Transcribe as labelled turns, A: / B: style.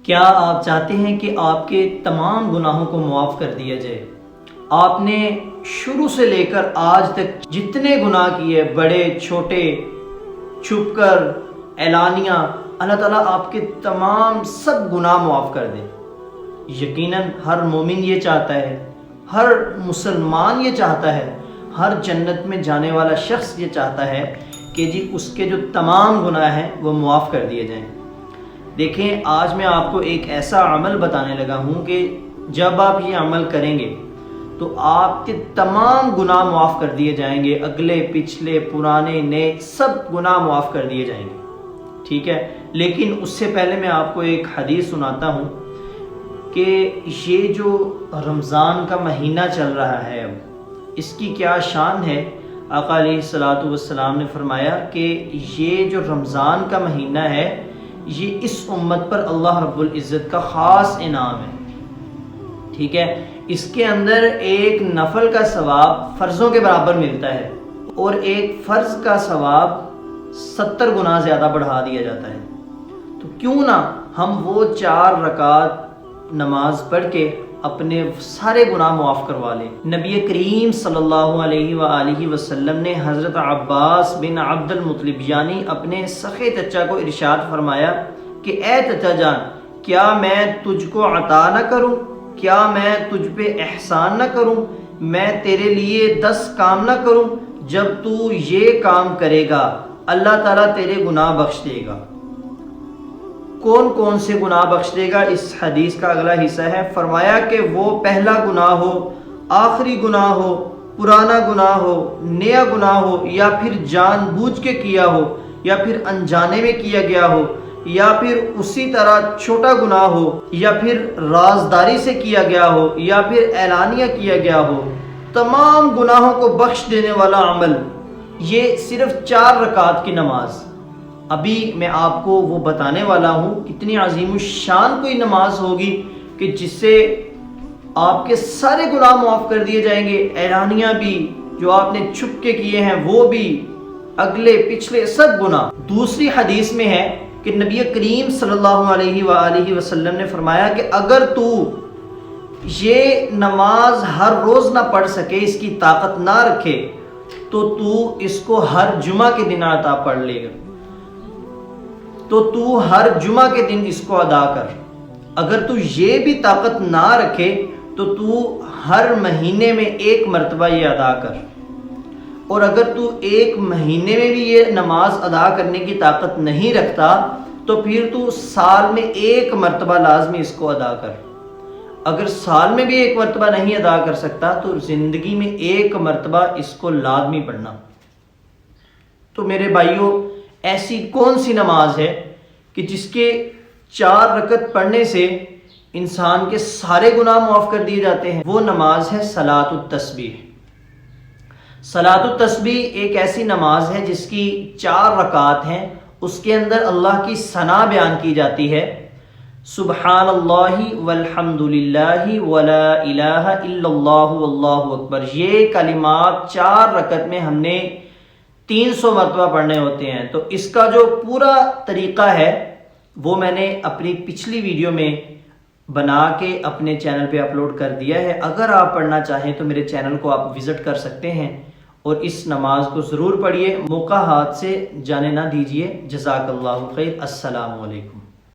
A: کیا آپ چاہتے ہیں کہ آپ کے تمام گناہوں کو معاف کر دیا جائے؟ آپ نے شروع سے لے کر آج تک جتنے گناہ کیے، بڑے چھوٹے، چھپ کر، اعلانیہ، اللہ تعالیٰ آپ کے تمام سب گناہ معاف کر دے۔ یقیناً ہر مومن یہ چاہتا ہے، ہر مسلمان یہ چاہتا ہے، ہر جنت میں جانے والا شخص یہ چاہتا ہے کہ جی اس کے جو تمام گناہ ہیں وہ معاف کر دیے جائیں۔ دیکھیں، آج میں آپ کو ایک ایسا عمل بتانے لگا ہوں کہ جب آپ یہ عمل کریں گے تو آپ کے تمام گناہ معاف کر دیے جائیں گے، اگلے پچھلے پرانے نئے سب گناہ معاف کر دیے جائیں گے، ٹھیک ہے؟ لیکن اس سے پہلے میں آپ کو ایک حدیث سناتا ہوں کہ یہ جو رمضان کا مہینہ چل رہا ہے اب اس کی کیا شان ہے۔ آقا علیہ الصلوۃ والسلام نے فرمایا کہ یہ جو رمضان کا مہینہ ہے یہ اس امت پر اللہ رب العزت کا خاص انعام ہے، ٹھیک ہے؟ اس کے اندر ایک نفل کا ثواب فرضوں کے برابر ملتا ہے اور ایک فرض کا ثواب 70 گنا زیادہ بڑھا دیا جاتا ہے۔ تو کیوں نہ ہم وہ 4 رکعت نماز پڑھ کے اپنے سارے گناہ معاف کروا لیں۔ نبی کریم صلی اللہ علیہ وآلہ وسلم نے حضرت عباس بن عبد المطلب یعنی اپنے سخے چچا کو ارشاد فرمایا کہ اے چچا جان، کیا میں تجھ کو عطا نہ کروں؟ کیا میں تجھ پہ احسان نہ کروں؟ میں تیرے لیے 10 کام نہ کروں؟ جب تو یہ کام کرے گا اللہ تعالیٰ تیرے گناہ بخش دے گا۔ کون کون سے گناہ بخش دے گا؟ اس حدیث کا اگلا حصہ ہے، فرمایا کہ وہ پہلا گناہ ہو، آخری گناہ ہو، پرانا گناہ ہو، نیا گناہ ہو، یا پھر جان بوجھ کے کیا ہو، یا پھر انجانے میں کیا گیا ہو، یا پھر اسی طرح چھوٹا گناہ ہو، یا پھر رازداری سے کیا گیا ہو، یا پھر اعلانیہ کیا گیا ہو، تمام گناہوں کو بخش دینے والا عمل یہ صرف 4 رکعت کی نماز۔ ابھی میں آپ کو وہ بتانے والا ہوں کتنی عظیم الشان کوئی نماز ہوگی کہ جس سے آپ کے سارے گناہ معاف کر دیے جائیں گے، اعلانیہ بھی، جو آپ نے چھپ کے کیے ہیں وہ بھی، اگلے پچھلے سب گناہ۔ دوسری حدیث میں ہے کہ نبی کریم صلی اللہ علیہ وآلہ وسلم نے فرمایا کہ اگر تو یہ نماز ہر روز نہ پڑھ سکے، اس کی طاقت نہ رکھے، تو اس کو ہر جمعہ کے دن عطا پڑھ لے گا، تو ہر جمعہ کے دن اس کو ادا کر۔ اگر تو یہ بھی طاقت نہ رکھے تو ہر مہینے میں 1 مرتبہ یہ ادا کر، اور اگر تو 1 مہینے میں بھی یہ نماز ادا کرنے کی طاقت نہیں رکھتا تو پھر تو سال میں 1 مرتبہ لازمی اس کو ادا کر۔ اگر سال میں بھی 1 مرتبہ نہیں ادا کر سکتا تو زندگی میں 1 مرتبہ اس کو لازمی پڑھنا۔ تو میرے بھائیوں، ایسی کون سی نماز ہے کہ جس کے 4 رکعت پڑھنے سے انسان کے سارے گناہ معاف کر دیے جاتے ہیں؟ وہ نماز ہے صلاۃ التسبیح۔ صلاۃ التسبیح ایک ایسی نماز ہے جس کی 4 رکعات ہیں، اس کے اندر اللہ کی ثنا بیان کی جاتی ہے، سبحان اللہ والحمد للہ ولا الہ الا اللہ واللہ اکبر۔ یہ کلمات 4 رکعت میں ہم نے 300 مرتبہ پڑھنے ہوتے ہیں۔ تو اس کا جو پورا طریقہ ہے وہ میں نے اپنی پچھلی ویڈیو میں بنا کے اپنے چینل پہ اپلوڈ کر دیا ہے۔ اگر آپ پڑھنا چاہیں تو میرے چینل کو آپ وزٹ کر سکتے ہیں اور اس نماز کو ضرور پڑھیے، موقع ہاتھ سے جانے نہ دیجیے۔ جزاک اللہ خیر، السلام علیکم۔